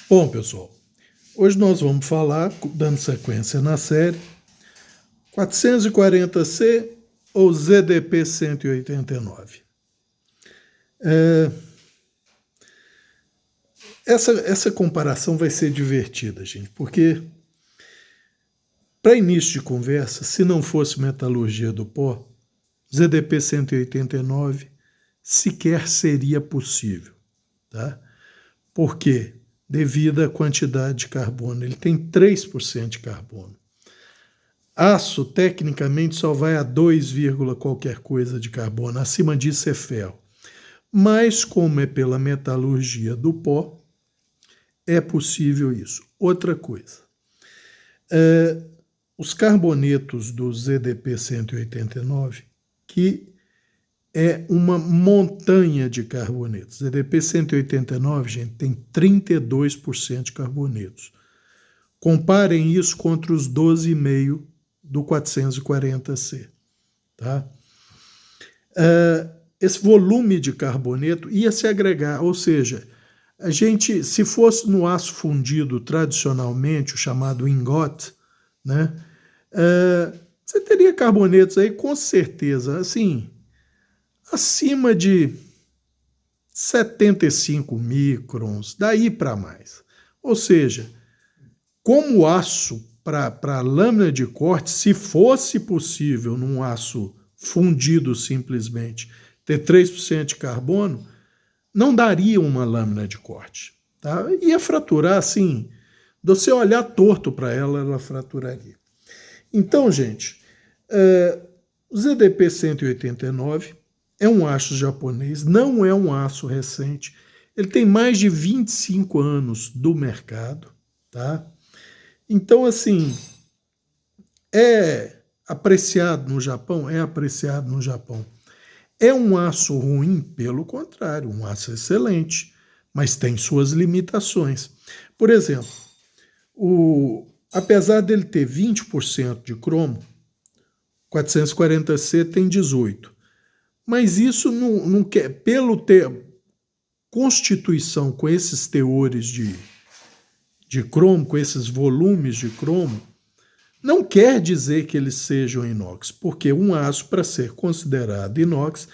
Bom, pessoal, hoje nós vamos falar, dando sequência na série, 440C ou ZDP 189. Essa comparação vai ser divertida, gente, porque para início de conversa, se não fosse metalurgia do pó, ZDP 189 sequer seria possível, tá? Por quê? Devido à quantidade de carbono. Ele tem 3% de carbono. Aço, tecnicamente, só vai a 2, qualquer coisa de carbono. Acima disso é ferro. Mas, como é pela metalurgia do pó, é possível isso. Outra coisa. Os carbonetos do ZDP 189, que é uma montanha de carbonetos. ZDP 189, gente, tem 32% de carbonetos. Comparem isso contra os 12,5% do 440C. Tá? Esse volume de carboneto ia se agregar, ou seja, a gente, se fosse no aço fundido tradicionalmente, o chamado ingot, né, você teria carbonetos aí com certeza, assim, acima de 75 microns, daí para mais. Ou seja, como aço para lâmina de corte, se fosse possível num aço fundido simplesmente ter 3% de carbono, não daria uma lâmina de corte. Tá? Ia fraturar assim, de você olhar torto para ela, ela fraturaria. Então, gente, o ZDP 189 é um aço japonês, não é um aço recente. Ele tem mais de 25 anos do mercado, tá? Então, assim, é apreciado no Japão? É apreciado no Japão. É um aço ruim? Pelo contrário, um aço excelente, mas tem suas limitações. Por exemplo, apesar dele ter 20% de cromo, 440C tem 18%. Mas isso não quer, pelo ter constituição com esses teores de cromo, com esses volumes de cromo, não quer dizer que eles sejam inox, porque um aço, para ser considerado inox,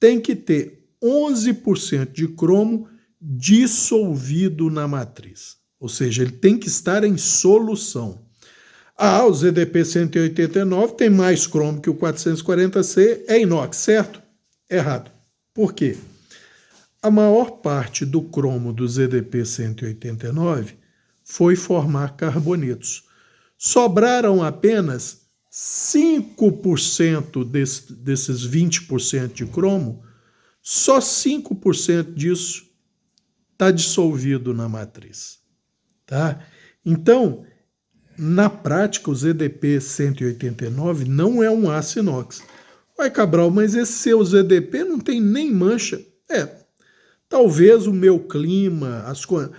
tem que ter 11% de cromo dissolvido na matriz. Ou seja, ele tem que estar em solução. O ZDP 189 tem mais cromo que o 440C, é inox, certo? Errado. Por quê? A maior parte do cromo do ZDP 189 foi formar carbonetos. Sobraram apenas 5% desses 20% de cromo, só 5% disso está dissolvido na matriz. Tá? Então, na prática, o ZDP 189 não é um aço inox. Ué, Cabral, mas esse seu ZDP não tem nem mancha. Talvez o meu clima, as coisas...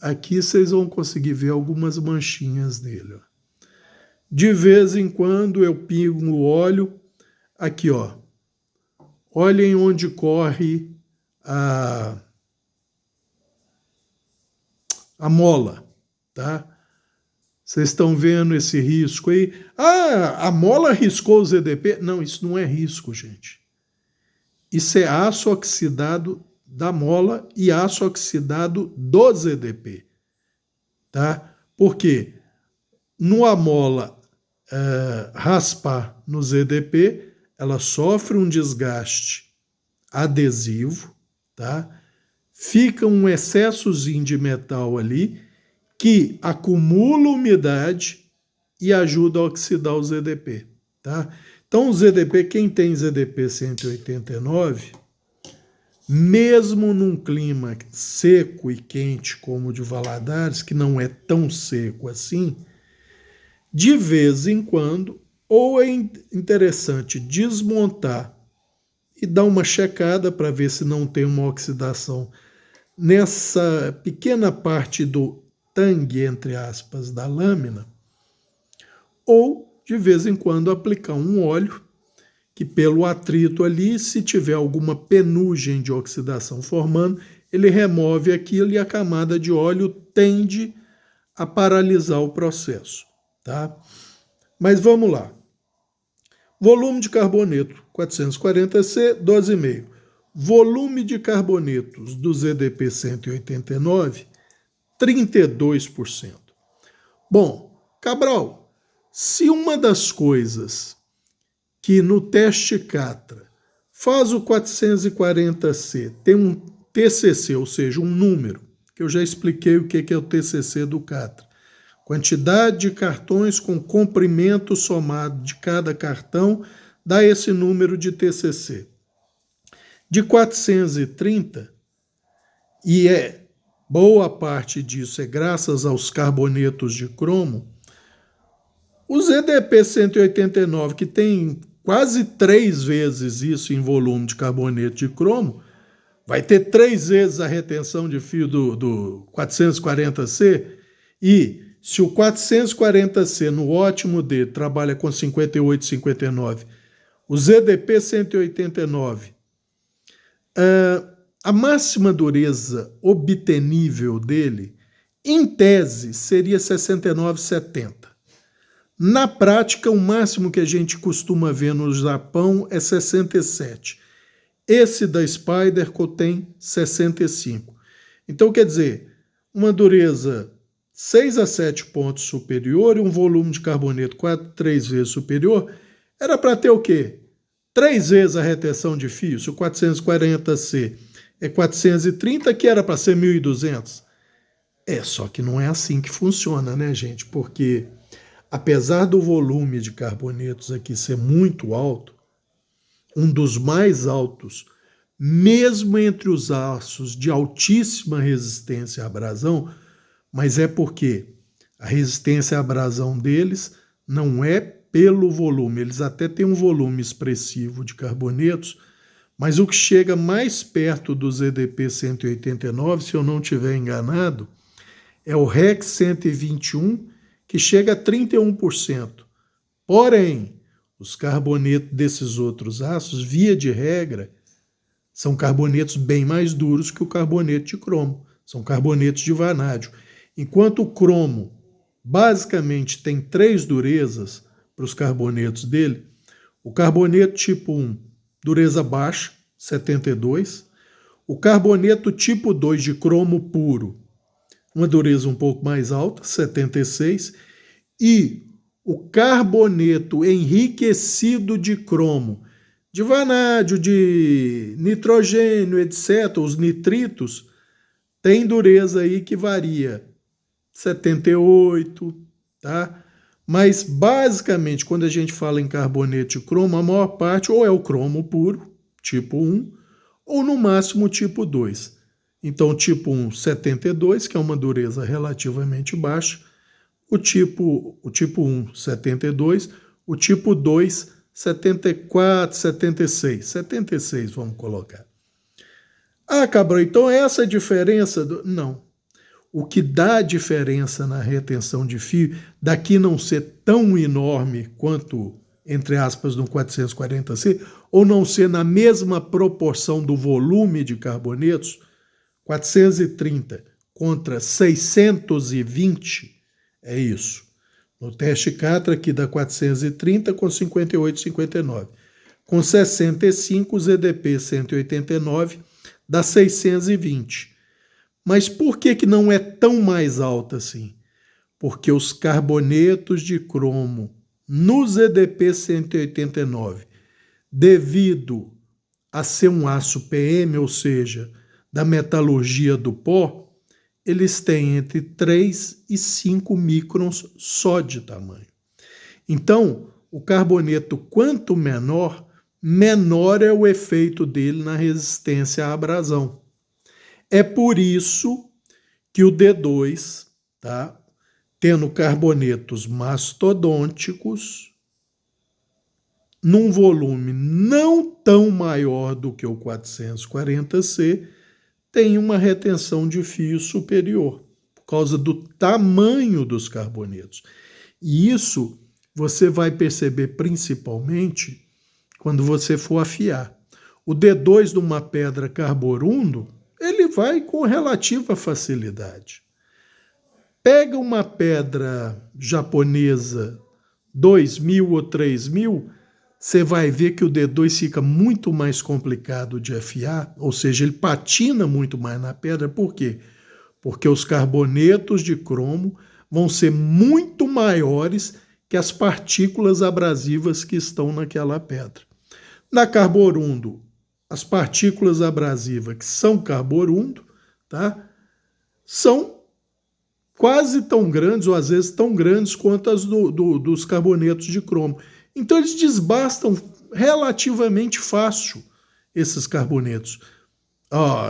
aqui vocês vão conseguir ver algumas manchinhas dele. Ó. De vez em quando eu pingo o óleo. Aqui, ó. Olhem onde corre a mola, tá? Vocês estão vendo esse risco aí? A mola riscou o ZDP? Não, isso não é risco, gente. Isso é aço oxidado da mola e aço oxidado do ZDP. Tá? Por quê? A mola raspar no ZDP, ela sofre um desgaste adesivo, tá? Fica um excessozinho de metal ali, que acumula umidade e ajuda a oxidar o ZDP. Tá? Então, o ZDP, quem tem ZDP 189, mesmo num clima seco e quente como o de Valadares, que não é tão seco assim, de vez em quando, ou é interessante desmontar e dar uma checada para ver se não tem uma oxidação nessa pequena parte do tangue, entre aspas, da lâmina, ou, de vez em quando, aplicar um óleo que, pelo atrito ali, se tiver alguma penugem de oxidação formando, ele remove aquilo e a camada de óleo tende a paralisar o processo, tá? Mas vamos lá. Volume de carboneto 440C, 12,5. Volume de carbonetos do ZDP 189, 32%. Bom, Cabral, se uma das coisas que no teste Catra faz o 440C tem um TCC, ou seja, um número, que eu já expliquei o que é o TCC do Catra. Quantidade de cartões com comprimento somado de cada cartão dá esse número de TCC. De 430, e boa parte disso é graças aos carbonetos de cromo, o ZDP 189, que tem quase 3 vezes isso em volume de carboneto de cromo, vai ter 3 vezes a retenção de fio do 440C, e se o 440C no ótimo dele trabalha com 58, 59, o ZDP 189, a máxima dureza obtenível dele, em tese, seria 69, 70. Na prática, o máximo que a gente costuma ver no Japão é 67. Esse da Spyderco tem 65. Então, quer dizer, uma dureza 6 a 7 pontos superior e um volume de carboneto 3 vezes superior, era para ter o quê? 3 vezes a retenção de fio. Se o 440C é 430, que era para ser 1.200. Só que não é assim que funciona, né, gente? Porque apesar do volume de carbonetos aqui ser muito alto, um dos mais altos, mesmo entre os aços de altíssima resistência à abrasão, mas é porque a resistência à abrasão deles não é pelo volume. Eles até têm um volume expressivo de carbonetos, mas o que chega mais perto do ZDP 189, se eu não estiver enganado, é o REX 121, que chega a 31%. Porém, os carbonetos desses outros aços, via de regra, são carbonetos bem mais duros que o carboneto de cromo. São carbonetos de vanádio. Enquanto o cromo basicamente tem 3 durezas para os carbonetos dele, o carboneto tipo 1, dureza baixa, 72. O carboneto tipo 2 de cromo puro, uma dureza um pouco mais alta, 76. E o carboneto enriquecido de cromo, de vanádio, de nitrogênio, etc., os nitritos, tem dureza aí que varia 78, tá? Mas basicamente, quando a gente fala em carboneto de cromo, a maior parte ou é o cromo puro, tipo 1, ou no máximo tipo 2. Então, tipo 1, 72, que é uma dureza relativamente baixa, o tipo 1, 72, o tipo 2, 74, 76. 76, vamos colocar. Ah, Cabral, então essa é a diferença? Não. O que dá a diferença na retenção de fio, daqui não ser tão enorme quanto, entre aspas, no 440C, ou não ser na mesma proporção do volume de carbonetos, 430 contra 620, é isso. No teste Catra, aqui dá 430 com 58, 59. Com 65, o ZDP 189 dá 620. Mas por que não é tão mais alta assim? Porque os carbonetos de cromo no ZDP 189, devido a ser um aço PM, ou seja, da metalurgia do pó, eles têm entre 3 e 5 microns só de tamanho. Então, o carboneto, quanto menor, menor é o efeito dele na resistência à abrasão. É por isso que o D2, tá, tendo carbonetos mastodônticos, num volume não tão maior do que o 440C, tem uma retenção de fio superior, por causa do tamanho dos carbonetos. E isso você vai perceber principalmente quando você for afiar. O D2 de uma pedra carborundo, ele vai com relativa facilidade. Pega uma pedra japonesa 2.000 ou 3.000, você vai ver que o D2 fica muito mais complicado de afiar, ou seja, ele patina muito mais na pedra. Por quê? Porque os carbonetos de cromo vão ser muito maiores que as partículas abrasivas que estão naquela pedra. Na carborundo, as partículas abrasivas que são carborundo, tá, são quase tão grandes, ou às vezes tão grandes quanto as dos carbonetos de cromo. Então eles desbastam relativamente fácil esses carbonetos.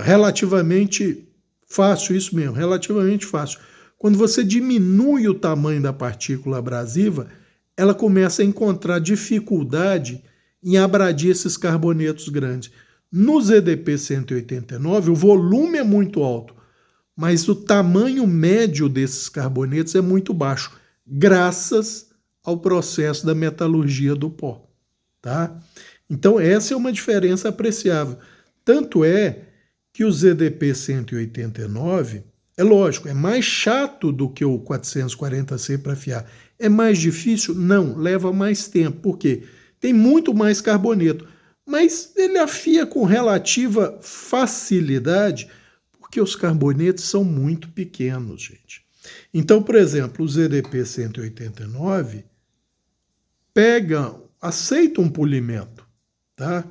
Relativamente fácil, isso mesmo, relativamente fácil. Quando você diminui o tamanho da partícula abrasiva, ela começa a encontrar dificuldade em abradir esses carbonetos grandes. No ZDP 189, o volume é muito alto, mas o tamanho médio desses carbonetos é muito baixo, graças ao processo da metalurgia do pó. Tá? Então, essa é uma diferença apreciável. Tanto é que o ZDP 189, é lógico, é mais chato do que o 440C para afiar. É mais difícil? Não, leva mais tempo. Por quê? Tem muito mais carboneto, mas ele afia com relativa facilidade, porque os carbonetos são muito pequenos, gente. Então, por exemplo, o ZDP 189 aceita um polimento, tá?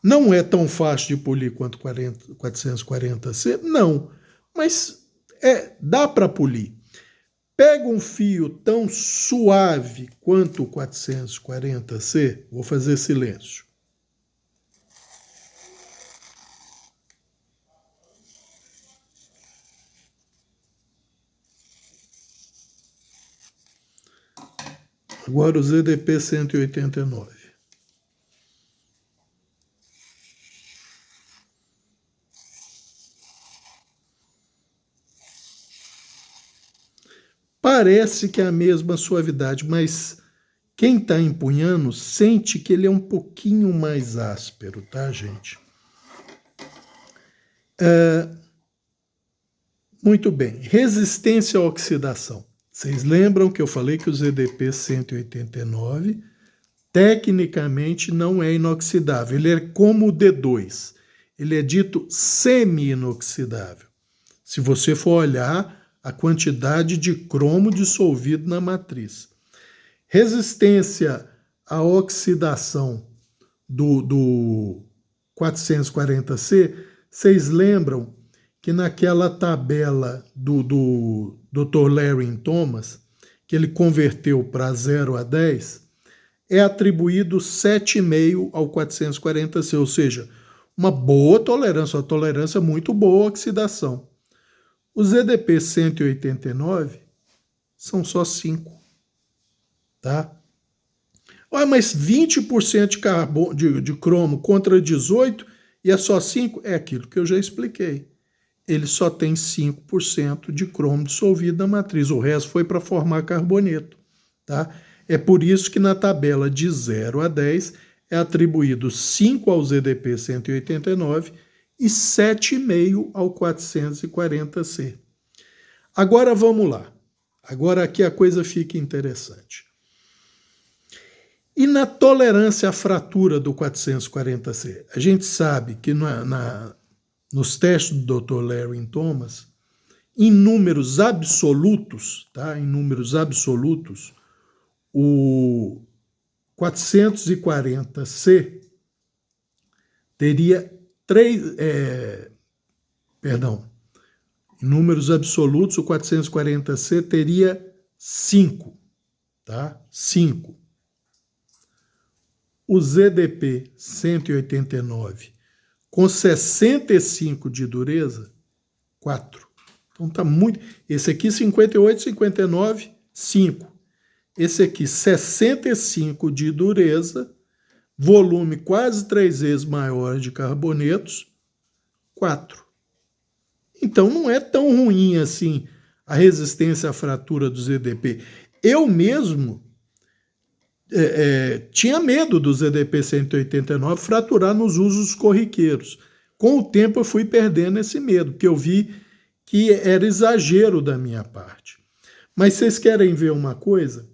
Não é tão fácil de polir quanto o 440C, não, mas dá para polir. Pega um fio tão suave quanto o 440C, vou fazer silêncio. Agora o ZDP 189. Parece que é a mesma suavidade, mas quem está empunhando sente que ele é um pouquinho mais áspero, tá, gente? Muito bem. Resistência à oxidação. Vocês lembram que eu falei que o ZDP 189 tecnicamente não é inoxidável. Ele é como o D2. Ele é dito semi-inoxidável. Se você for olhar a quantidade de cromo dissolvido na matriz. Resistência à oxidação do 440C, vocês lembram que naquela tabela do Dr. Larry Thomas, que ele converteu para 0 a 10, é atribuído 7,5 ao 440C, ou seja, uma boa tolerância, uma tolerância muito boa à oxidação. O ZDP 189 são só 5, tá? Mas 20% de cromo contra 18 e é só 5? É aquilo que eu já expliquei. Ele só tem 5% de cromo dissolvido na matriz. O resto foi para formar carboneto. Tá? É por isso que na tabela de 0 a 10 é atribuído 5 ao ZDP 189 e 7,5 ao 440C. Agora vamos lá. Agora aqui a coisa fica interessante. E na tolerância à fratura do 440C? A gente sabe que nos testes do Dr. Larry Thomas, em números absolutos, tá? Em números absolutos, o 440C teria em números absolutos, o 440C teria 5, tá? 5. O ZDP 189 com 65 de dureza, 4. Então tá muito. Esse aqui 58, 59, 5. Esse aqui 65 de dureza, volume quase 3 vezes maior de carbonetos, 4. Então não é tão ruim assim a resistência à fratura do ZDP. Eu mesmo tinha medo do ZDP 189 fraturar nos usos corriqueiros. Com o tempo eu fui perdendo esse medo, porque eu vi que era exagero da minha parte. Mas vocês querem ver uma coisa?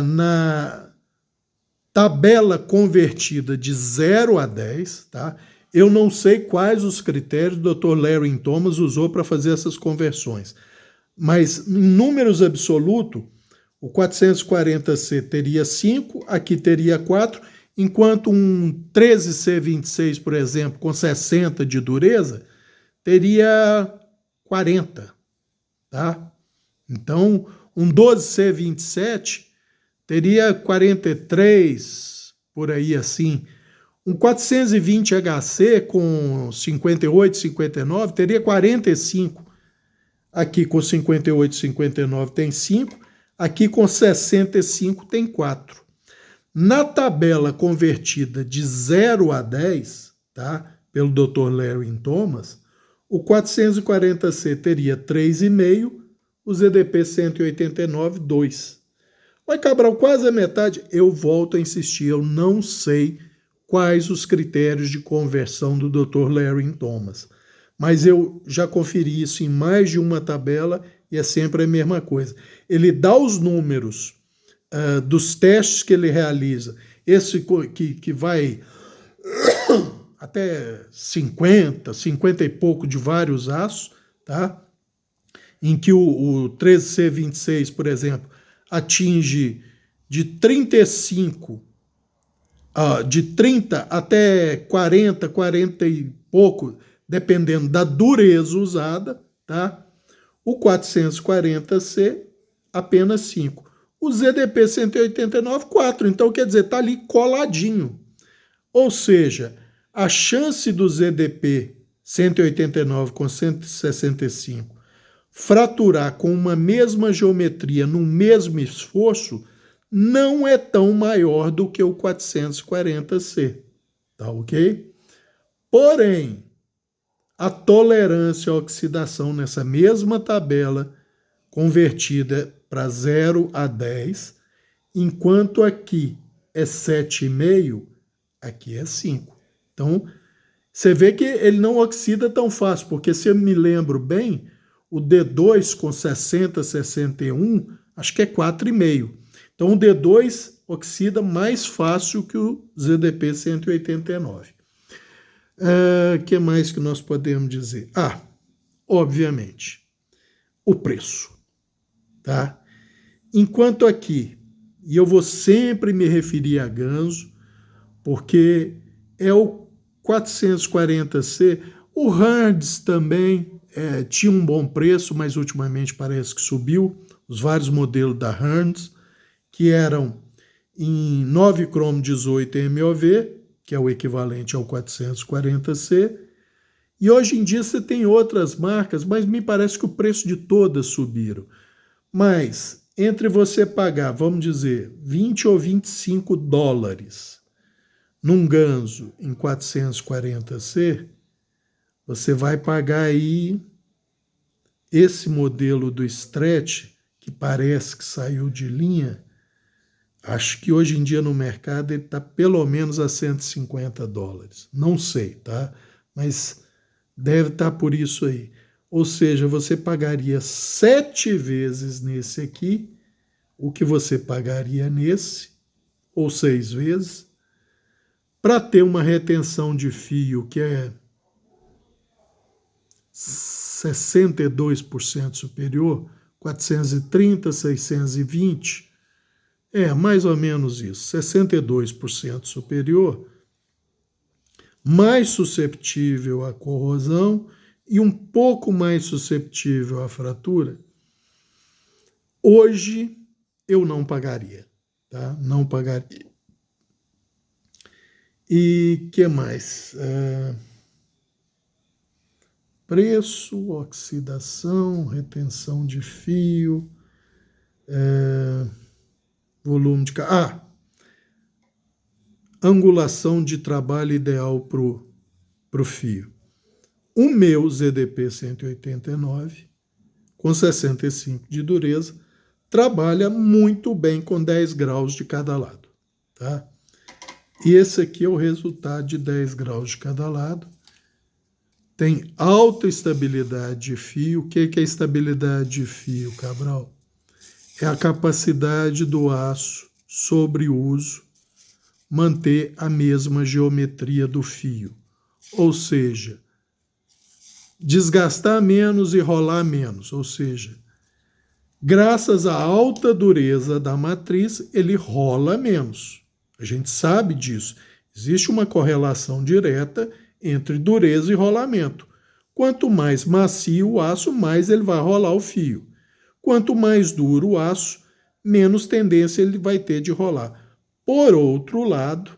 Na tabela convertida de 0 a 10, tá? Eu não sei quais os critérios o Dr. Larry Thomas usou para fazer essas conversões, mas em números absolutos, o 440C teria 5, aqui teria 4, enquanto um 13C26, por exemplo, com 60 de dureza, teria 40, tá? Então, um 12C27 teria 43, por aí assim. Um 420HC com 58, 59 teria 45. Aqui com 58, 59 tem 5. Aqui com 65 tem 4. Na tabela convertida de 0 a 10, tá, pelo Dr. Larry Thomas, o 440C teria 3,5, o ZDP 189, 2. Vai, Cabral, quase a metade. Eu volto a insistir, eu não sei quais os critérios de conversão do Dr. Larry Thomas. Mas eu já conferi isso em mais de uma tabela e é sempre a mesma coisa. Ele dá os números dos testes que ele realiza, esse que vai até 50 e pouco de vários aços, tá? Em que o 13C26, por exemplo, atinge de 35, de 30 até 40, 40 e pouco, dependendo da dureza usada, tá? O 440C, apenas 5. O ZDP 189, 4. Então, quer dizer, está ali coladinho. Ou seja, a chance do ZDP 189 com 165 fraturar com uma mesma geometria no mesmo esforço não é tão maior do que o 440C. Tá ok? Porém, a tolerância à oxidação nessa mesma tabela convertida para 0 a 10, enquanto aqui é 7,5, aqui é 5. Então, você vê que ele não oxida tão fácil, porque se eu me lembro bem, o D2 com 60, 61, acho que é 4,5. Então, o D2 oxida mais fácil que o ZDP 189. O que mais que nós podemos dizer? Obviamente, o preço. Tá? Enquanto aqui, e eu vou sempre me referir a Ganso, porque é o 440C, o Hertz também tinha um bom preço, mas ultimamente parece que subiu, os vários modelos da Hertz, que eram em 9 cromo 18 MOV, que é o equivalente ao 440C, e hoje em dia você tem outras marcas, mas me parece que o preço de todas subiram. Mas entre você pagar, vamos dizer, 20 ou 25 dólares num Ganso em 440C, você vai pagar aí esse modelo do Stretch, que parece que saiu de linha, acho que hoje em dia no mercado ele está pelo menos a 150 dólares. Não sei, tá? Mas deve estar por isso aí. Ou seja, você pagaria 7 vezes nesse aqui o que você pagaria nesse, ou 6 vezes, para ter uma retenção de fio que é 62% superior, 430, 620, mais ou menos isso, 62% superior, mais susceptível à corrosão e um pouco mais susceptível à fratura, hoje eu não pagaria, tá? Não pagaria. E que mais? Preço, oxidação, retenção de fio, volume de... angulação de trabalho ideal para o fio. O meu ZDP 189, com 65 de dureza, trabalha muito bem com 10 graus de cada lado. Tá? E esse aqui é o resultado de 10 graus de cada lado. tem alta estabilidade de fio. O que é estabilidade de fio, Cabral? É a capacidade do aço, sobre uso, manter a mesma geometria do fio. Ou seja, desgastar menos e rolar menos. Ou seja, graças à alta dureza da matriz, ele rola menos. A gente sabe disso. Existe uma correlação direta entre dureza e rolamento. Quanto mais macio o aço, mais ele vai rolar o fio. Quanto mais duro o aço, menos tendência ele vai ter de rolar. Por outro lado,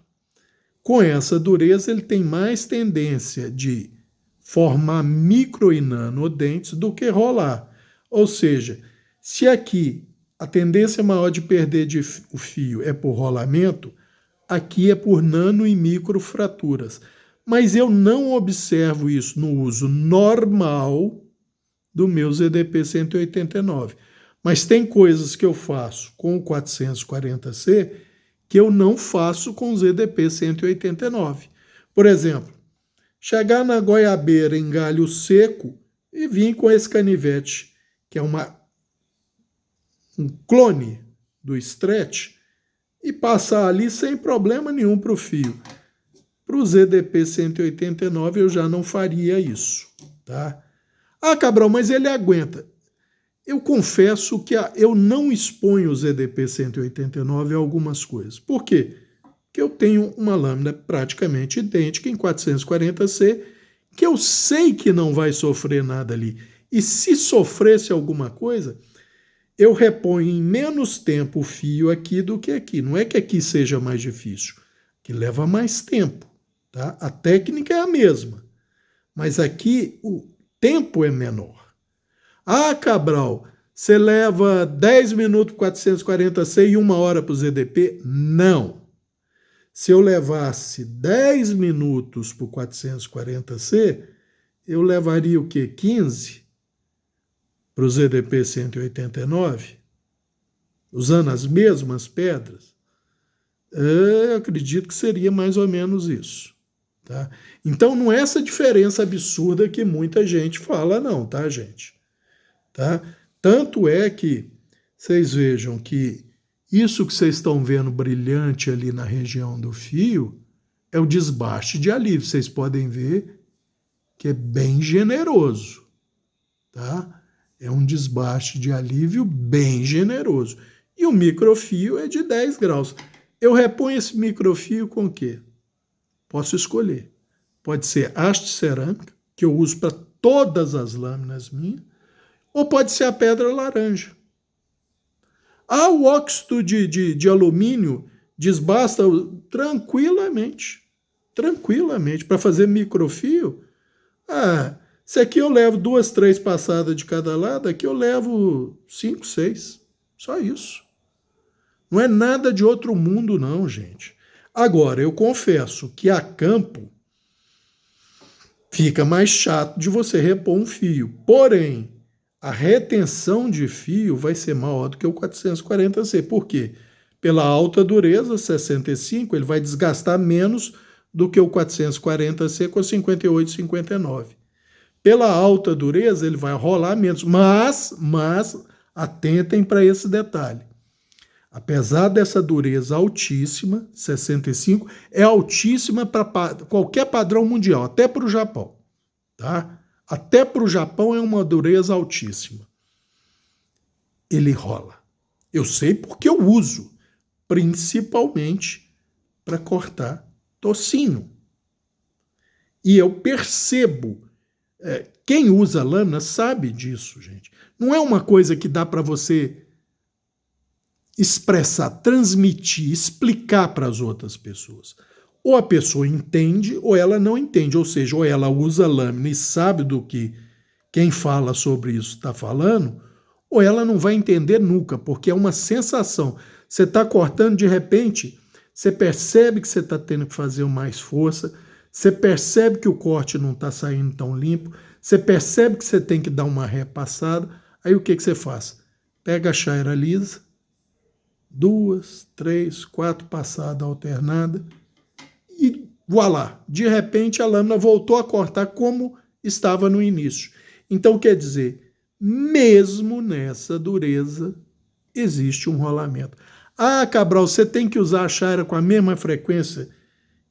com essa dureza, ele tem mais tendência de formar micro e nanodentes do que rolar. Ou seja, se aqui a tendência maior de perder o fio é por rolamento, aqui é por nano e micro fraturas. Mas eu não observo isso no uso normal do meu ZDP 189. Mas tem coisas que eu faço com o 440C que eu não faço com o ZDP 189. Por exemplo, chegar na goiabeira em galho seco e vir com esse canivete, que é um clone do stretch, e passar ali sem problema nenhum para o fio. Para o ZDP 189 eu já não faria isso, tá? Ah, Cabral, mas ele aguenta. Eu confesso que eu não exponho o ZDP 189 a algumas coisas. Por quê? Porque eu tenho uma lâmina praticamente idêntica em 440C, que eu sei que não vai sofrer nada ali. E se sofresse alguma coisa, eu reponho em menos tempo o fio aqui do que aqui. Não é que aqui seja mais difícil, que leva mais tempo. Tá? A técnica é a mesma, mas aqui o tempo é menor. Ah, Cabral, você leva 10 minutos para 440C e 1 hora para o ZDP? Não. Se eu levasse 10 minutos para o 440C, eu levaria o quê? 15 para o ZDP 189? Usando as mesmas pedras? Eu acredito que seria mais ou menos isso. Tá? Então não é essa diferença absurda que muita gente fala não, tá, gente? Tá? Tanto é que vocês vejam que isso que vocês estão vendo brilhante ali na região do fio é o desbaste de alívio. Vocês podem ver que é bem generoso, tá? É um desbaste de alívio bem generoso. E o microfio é de 10 graus. Eu reponho esse microfio com o quê? Posso escolher. Pode ser haste cerâmica, que eu uso para todas as lâminas minhas, ou pode ser a pedra laranja. Ah, o óxido de alumínio desbasta tranquilamente. Tranquilamente. Para fazer microfio, se aqui eu levo 2, 3 passadas de cada lado, aqui eu levo 5, 6. Só isso. Não é nada de outro mundo, não, gente. Agora, eu confesso que a campo fica mais chato de você repor um fio. Porém, a retenção de fio vai ser maior do que o 440C. Por quê? Pela alta dureza, 65, ele vai desgastar menos do que o 440C com 58, 59. Pela alta dureza, ele vai rolar menos. Mas atentem para esse detalhe. Apesar dessa dureza altíssima, 65, é altíssima para qualquer padrão mundial, até para o Japão. Tá? Até para o Japão é uma dureza altíssima. Ele rola. Eu sei porque eu uso, principalmente para cortar tocinho. E eu percebo, quem usa lâmina sabe disso, gente. Não é uma coisa que dá para você expressar, transmitir, explicar para as outras pessoas. Ou a pessoa entende ou ela não entende, ou seja, ou ela usa lâmina e sabe do que quem fala sobre isso está falando, ou ela não vai entender nunca, porque é uma sensação. Você está cortando, de repente, você percebe que você está tendo que fazer mais força, você percebe que o corte não está saindo tão limpo, você percebe que você tem que dar uma repassada, aí o que você faz? Pega a chaira lisa, 2, 3, 4 passadas alternadas e voilá, de repente a lâmina voltou a cortar como estava no início. Então, quer dizer, mesmo nessa dureza, existe um rolamento. Ah, Cabral, você tem que usar a chaira com a mesma frequência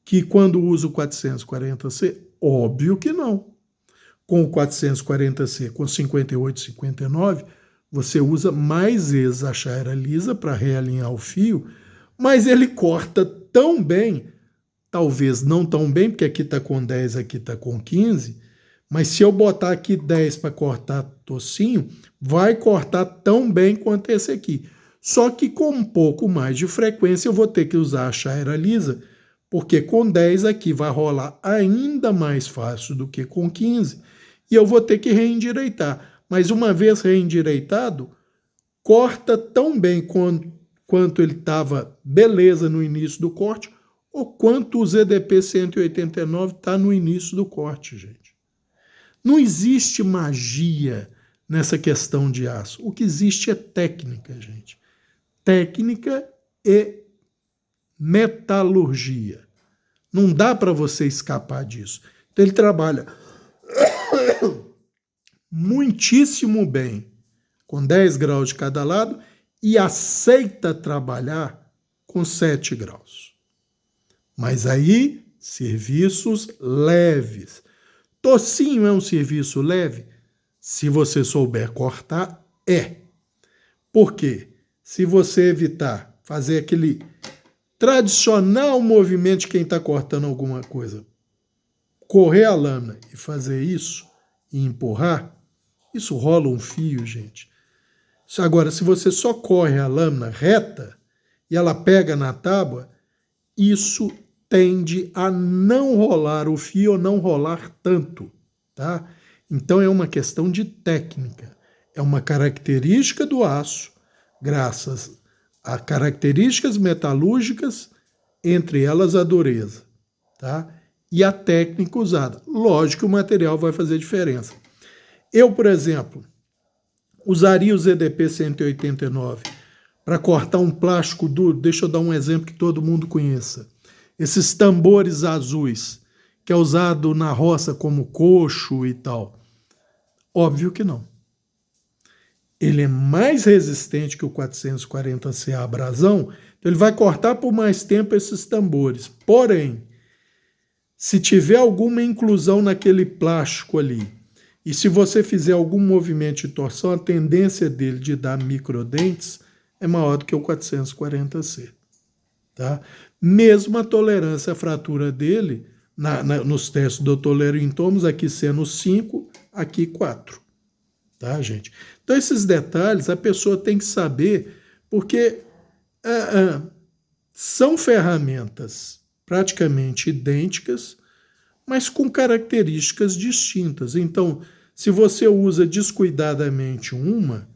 que quando usa o 440C? Óbvio que não. Com o 440C, com 58, 59, você usa mais vezes a chaira lisa para realinhar o fio, mas ele corta tão bem, talvez não tão bem, porque aqui está com 10, aqui está com 15, mas se eu botar aqui 10 para cortar tocinho, vai cortar tão bem quanto esse aqui. Só que com um pouco mais de frequência eu vou ter que usar a chaira lisa, porque com 10 aqui vai rolar ainda mais fácil do que com 15, e eu vou ter que reendireitar. Mas uma vez reendireitado, corta tão bem quanto ele estava beleza no início do corte, ou quanto o ZDP 189 está no início do corte, gente. Não existe magia nessa questão de aço. O que existe é técnica, gente. Técnica e metalurgia. Não dá para você escapar disso. Então ele trabalha muitíssimo bem com 10 graus de cada lado e aceita trabalhar com 7 graus. Mas aí, serviços leves. Tocinho é um serviço leve? Se você souber cortar, é. Por quê? Se você evitar fazer aquele tradicional movimento de quem está cortando alguma coisa, correr a lâmina e fazer isso, e empurrar, isso rola um fio, gente. Agora, se você só corre a lâmina reta e ela pega na tábua, isso tende a não rolar o fio ou não rolar tanto, tá? Então é uma questão de técnica. É uma característica do aço, graças a características metalúrgicas, entre elas a dureza, tá? E a técnica usada. Lógico que o material vai fazer diferença. Eu, por exemplo, usaria o ZDP 189 para cortar um plástico duro. Deixa eu dar um exemplo que todo mundo conheça. Esses tambores azuis, que é usado na roça como coxo e tal. Óbvio que não. Ele é mais resistente que o 440C a abrasão, então ele vai cortar por mais tempo esses tambores. Porém, se tiver alguma inclusão naquele plástico ali, e se você fizer algum movimento de torção, a tendência dele de dar microdentes é maior do que o 440C. Tá? Mesmo a tolerância à fratura dele, nos testes do Dr. Lério em Thomas, aqui sendo 5, aqui 4. Tá, gente? Então, esses detalhes a pessoa tem que saber, porque são ferramentas praticamente idênticas, mas com características distintas. Então, se você usa descuidadamente uma,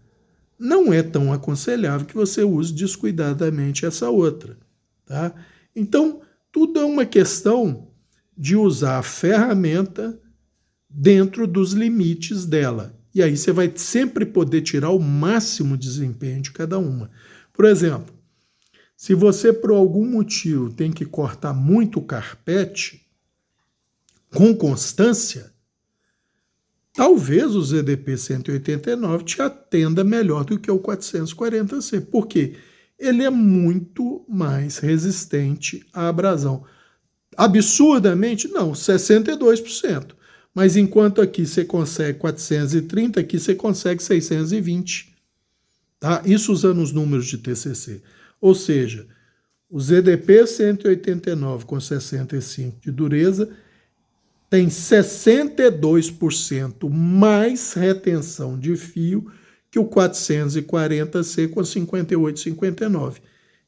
não é tão aconselhável que você use descuidadamente essa outra. Tá? Então, tudo é uma questão de usar a ferramenta dentro dos limites dela. E aí você vai sempre poder tirar o máximo desempenho de cada uma. Por exemplo, se você por algum motivo tem que cortar muito carpete com constância, talvez o ZDP 189 te atenda melhor do que o 440C. Por quê? Ele é muito mais resistente à abrasão. Absurdamente, não, 62%. Mas enquanto aqui você consegue 430, aqui você consegue 620. Tá? Isso usando os números de TCC. Ou seja, o ZDP 189 com 65 de dureza tem 62% mais retenção de fio que o 440C com 58, 59.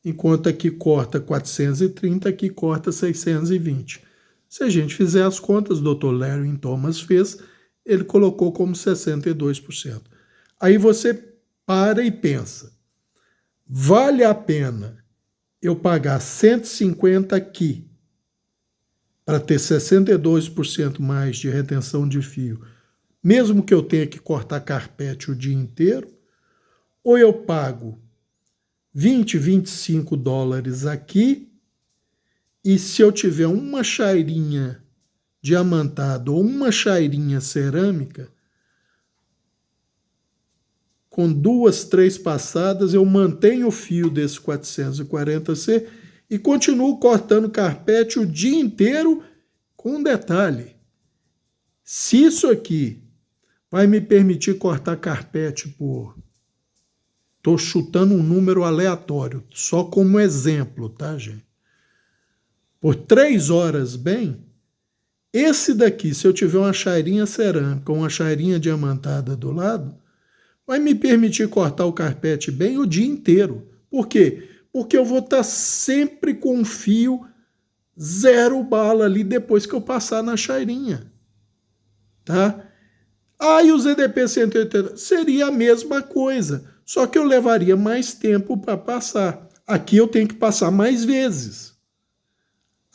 Enquanto aqui corta 430, aqui corta 620. Se a gente fizer as contas, o Dr. Larry Thomas fez, ele colocou como 62%. Aí você para e pensa, vale a pena eu pagar 150 aqui para ter 62% mais de retenção de fio, mesmo que eu tenha que cortar carpete o dia inteiro, ou eu pago 20, 25 dólares aqui, e se eu tiver uma chairinha diamantado ou uma chairinha cerâmica, com 2, 3 passadas, eu mantenho o fio desse 440C e continuo cortando carpete o dia inteiro, com um detalhe. Se isso aqui vai me permitir cortar carpete por... Estou chutando um número aleatório, só como exemplo, tá, gente? Por 3 horas bem, esse daqui, se eu tiver uma chairinha cerâmica, uma chairinha diamantada do lado, vai me permitir cortar o carpete bem o dia inteiro. Por quê? Porque eu vou estar sempre com um fio 0 bala ali depois que eu passar na chairinha. Tá? E o ZDP 180 seria a mesma coisa, só que eu levaria mais tempo para passar. Aqui eu tenho que passar mais vezes.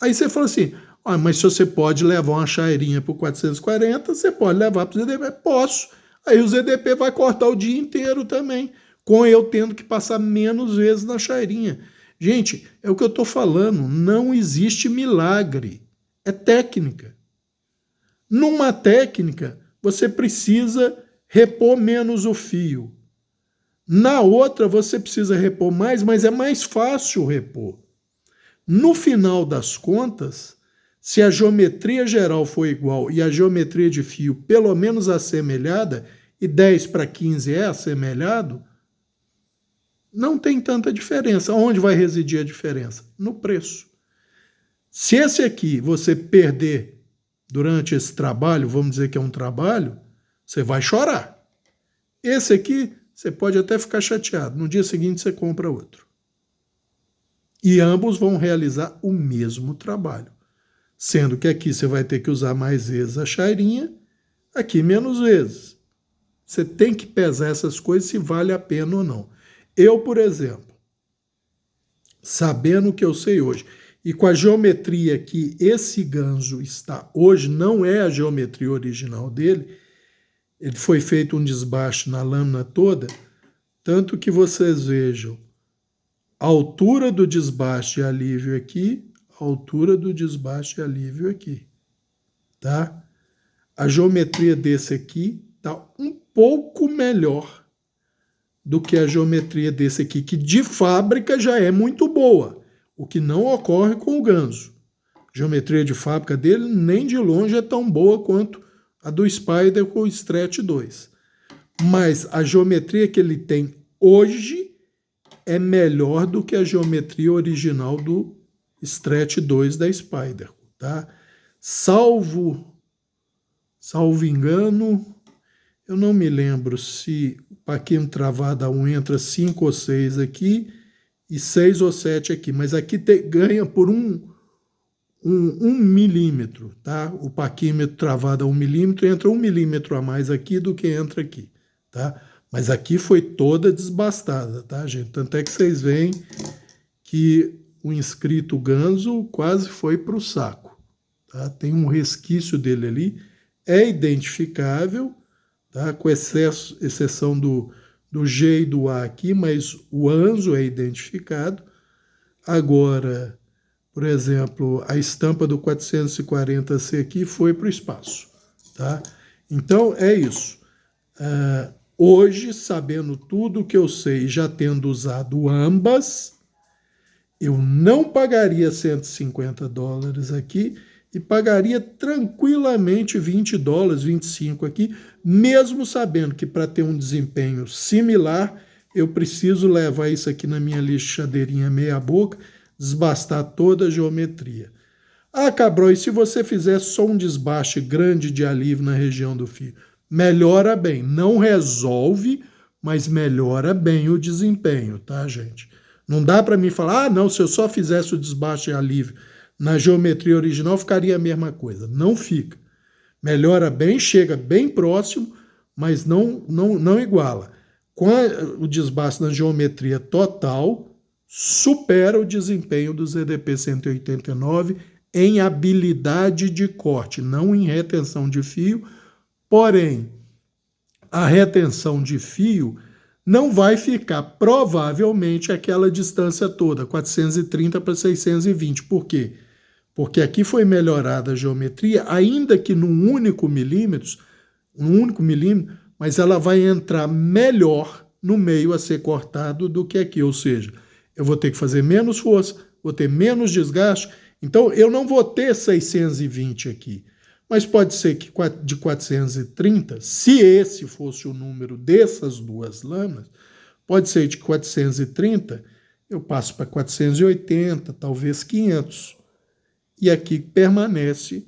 Aí você fala assim, mas se você pode levar uma chairinha para o 440, você pode levar para o ZDP? Posso. Aí o ZDP vai cortar o dia inteiro também, com eu tendo que passar menos vezes na chairinha. Gente, é o que eu estou falando, não existe milagre, é técnica. Numa técnica, você precisa repor menos o fio. Na outra, você precisa repor mais, mas é mais fácil repor. No final das contas, se a geometria geral for igual e a geometria de fio pelo menos assemelhada, e 10 para 15 é assemelhado, não tem tanta diferença. Onde vai residir a diferença? No preço. Se esse aqui você perder durante esse trabalho, vamos dizer que é um trabalho, você vai chorar. Esse aqui, você pode até ficar chateado. No dia seguinte, você compra outro. E ambos vão realizar o mesmo trabalho. Sendo que aqui você vai ter que usar mais vezes a chairinha, aqui menos vezes. Você tem que pesar essas coisas se vale a pena ou não. Eu, por exemplo, sabendo o que eu sei hoje, e com a geometria que esse ganso está hoje, não é a geometria original dele, ele foi feito um desbaste na lâmina toda, tanto que vocês vejam a altura do desbaste e alívio aqui, a altura do desbaste e alívio aqui, tá? A geometria desse aqui está um pouco melhor do que a geometria desse aqui, que de fábrica já é muito boa, o que não ocorre com o ganso. A geometria de fábrica dele nem de longe é tão boa quanto a do Spyder com o Stretch 2. Mas a geometria que ele tem hoje é melhor do que a geometria original do Stretch 2 da Spyder, tá? Salvo engano, eu não me lembro se o paquinho travado a 1 entra 5 ou 6 aqui e 6 ou 7 aqui, mas aqui ganha por um milímetro, tá? O paquímetro travado a 1 milímetro entra 1 milímetro a mais aqui do que entra aqui, tá? Mas aqui foi toda desbastada, tá, gente? Tanto é que vocês veem que o inscrito ganso quase foi para o saco, tá? Tem um resquício dele ali, é identificável, tá? Com exceção do G e do A aqui, mas o anso é identificado. Agora, por exemplo, a estampa do 440C aqui foi para o espaço, tá? Então, é isso. Hoje, sabendo tudo o que eu sei, já tendo usado ambas, eu não pagaria $150 aqui e pagaria tranquilamente $20, 25 aqui, mesmo sabendo que para ter um desempenho similar, eu preciso levar isso aqui na minha lixadeirinha meia boca, desbastar toda a geometria. Cabral, e se você fizer só um desbaste grande de alívio na região do fio? Melhora bem. Não resolve, mas melhora bem o desempenho, tá, gente? Não dá para mim falar, não, se eu só fizesse o desbaste de alívio na geometria original, ficaria a mesma coisa. Não fica. Melhora bem, chega bem próximo, mas não iguala. Com o desbaste na geometria total, supera o desempenho do ZDP 189 em habilidade de corte, não em retenção de fio. Porém, a retenção de fio não vai ficar provavelmente aquela distância toda, 430 para 620. Por quê? porque aqui foi melhorada a geometria, ainda que num único milímetro, mas ela vai entrar melhor no meio a ser cortado do que aqui, ou seja, eu vou ter que fazer menos força, vou ter menos desgaste, então eu não vou ter 620 aqui, mas pode ser que de 430, se esse fosse o número dessas duas lâminas, pode ser de 430, eu passo para 480, talvez 500, e aqui permanece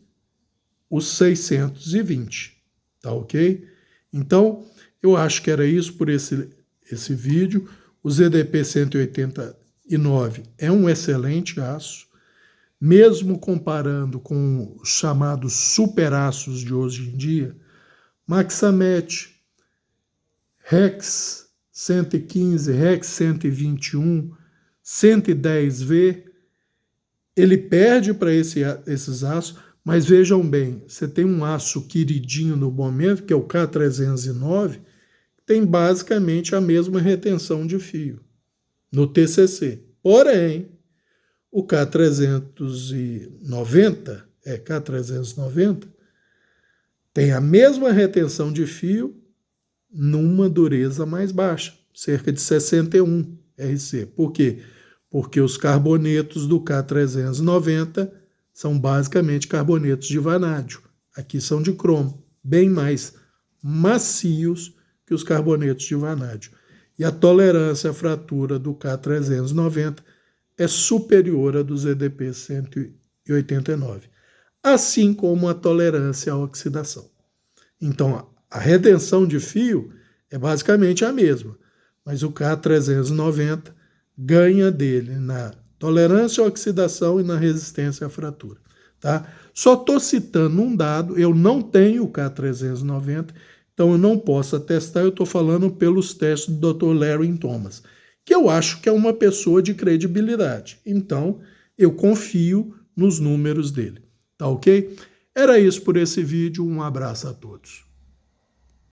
os 620, tá ok? Então, eu acho que era isso por esse vídeo. O ZDP 189 é um excelente aço, mesmo comparando com os chamados super aços de hoje em dia, Maxamet, Rex 115, Rex 121, 110V, ele perde para esses aços, mas vejam bem, você tem um aço queridinho no momento, que é o K309, tem basicamente a mesma retenção de fio no TCC. Porém, o K390 tem a mesma retenção de fio numa dureza mais baixa, cerca de 61 RC. Por quê? Porque os carbonetos do K390 são basicamente carbonetos de vanádio. Aqui são de cromo, bem mais macios que os carbonetos de vanádio. E a tolerância à fratura do K390 é superior à do ZDP 189, assim como a tolerância à oxidação. Então, a retenção de fio é basicamente a mesma, mas o K390 ganha dele na tolerância à oxidação e na resistência à fratura. Tá? Só estou citando um dado, eu não tenho o K390, então eu não posso atestar, eu estou falando pelos testes do Dr. Larry Thomas, que eu acho que é uma pessoa de credibilidade. Então, eu confio nos números dele. Tá ok? Era isso por esse vídeo, um abraço a todos.